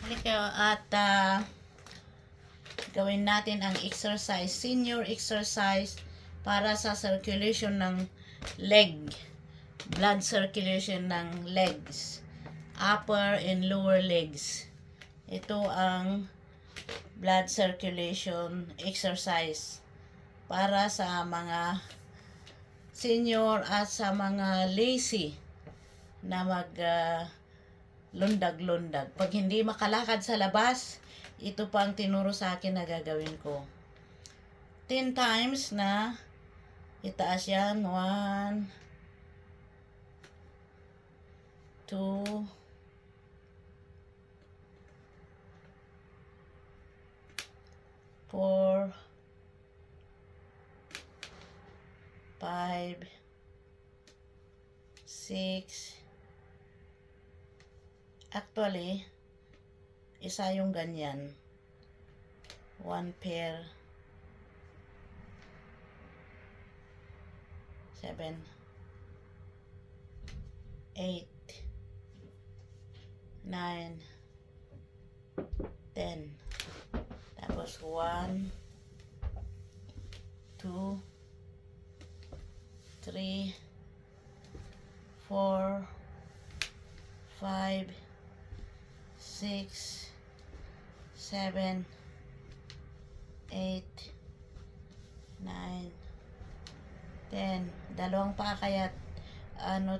Halika at gawin natin ang exercise, senior exercise para sa circulation ng leg, blood circulation ng legs, upper and lower legs. Ito ang blood circulation exercise para sa mga senior at sa mga lazy na lundag-lundag. Pag hindi makalakad sa labas, ito pa ang tinuro sa akin na gagawin ko. 10 times na itaas yan. 1, 2, 4, 5, 6. Actually, isa yung ganyan. 1 pair. 7, 8, 9, 10. Tapos 1, 2, 3, 4, 5, 6, 7, 8, 9, 10. Dalawang pa kaya 20.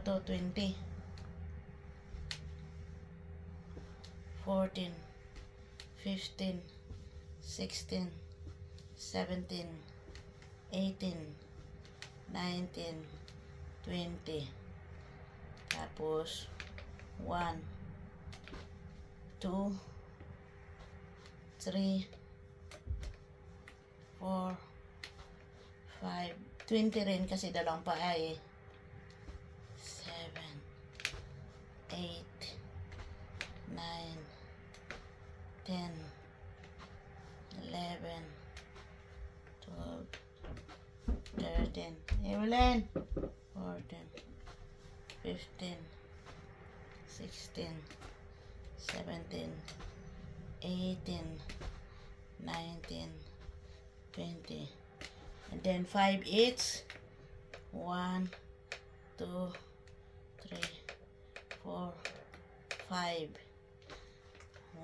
14, 15, 16, 17, 18, 19, 20. Tapos 1, 2, 3, 4, 5, 20 rin kasi dalawang pa ay 7, 8, 9, 10, 11, 12, 13, Evelyn, 14, 15, 16, 17, 18, 19, 20. And then 5 each. 1, 2, 3, 4, 5.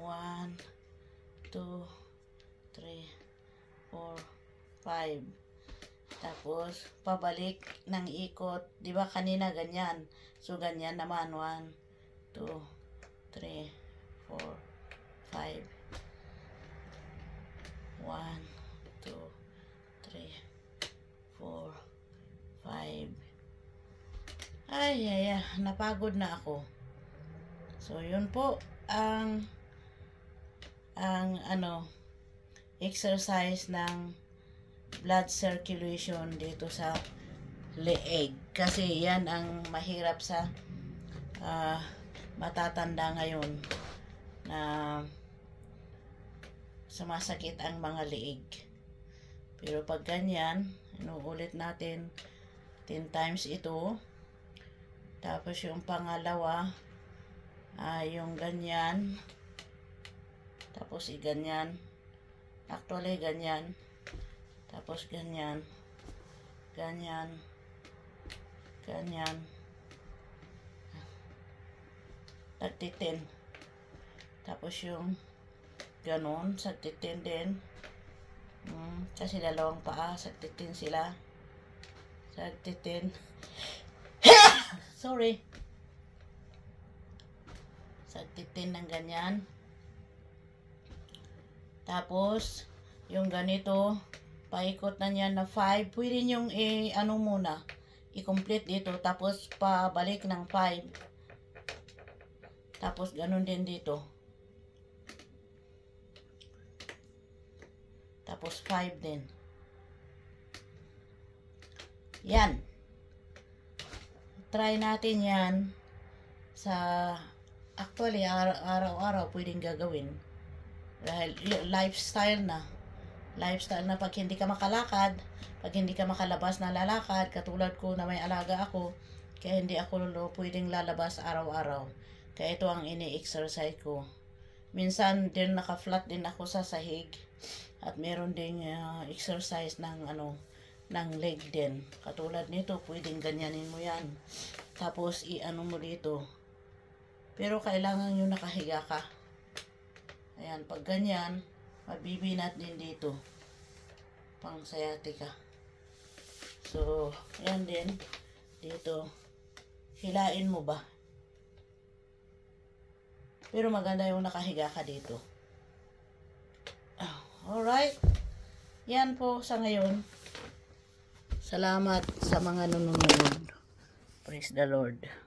1, 2, 3, 4, 5. Tapos, pabalik ng ikot. Di ba kanina ganyan? So, ganyan naman. 1, 2, 3, 4, 5. 1, 2, 3, 4, 5. Ay, napagod na ako. So, yun po ang exercise ng blood circulation dito sa leeg. Kasi yan ang mahirap sa matatanda ngayon na sumasakit ang mga leeg. Pero pag ganyan, inuulit natin 10 times ito. Tapos yung pangalawa, yung ganyan. Tapos ganyan. Actually, ganyan. Tapos ganyan. Ganyan. Ganyan. 10. Tapos yung ganon, 10 din. Kasi dalawang paa, 10 sila. 10. Sorry. 10 ng ganyan. Tapos, yung ganito, paikot na niya na 5. Pwede niyong muna, i-complete dito. Tapos, pabalik ng 5. Tapos, ganun din dito. Tapos 5 din. Yan. Try natin yan sa actually araw-araw pwedeng gagawin. Dahil lifestyle na. Lifestyle na pag hindi ka makalakad, pag hindi ka makalabas na lalakad, katulad ko na may alaga ako, kaya hindi ako pwedeng lalabas araw-araw. Kaya ito ang ini-exercise ko. Minsan din naka-flat din ako sa sahig. At meron ding exercise ng ng leg din. Katulad nito, pwedeng ganyanin mo yan. Tapos i-ano mo dito. Pero kailangan yung nakahiga ka. Ayan, pag ganyan, mabibinat din dito. Pang sciatica. So, ayan din. Dito. Hilain mo ba? Pero maganda yung nakahiga ka dito. Alright. Yan po sa ngayon. Salamat sa mga nanonood. Praise the Lord.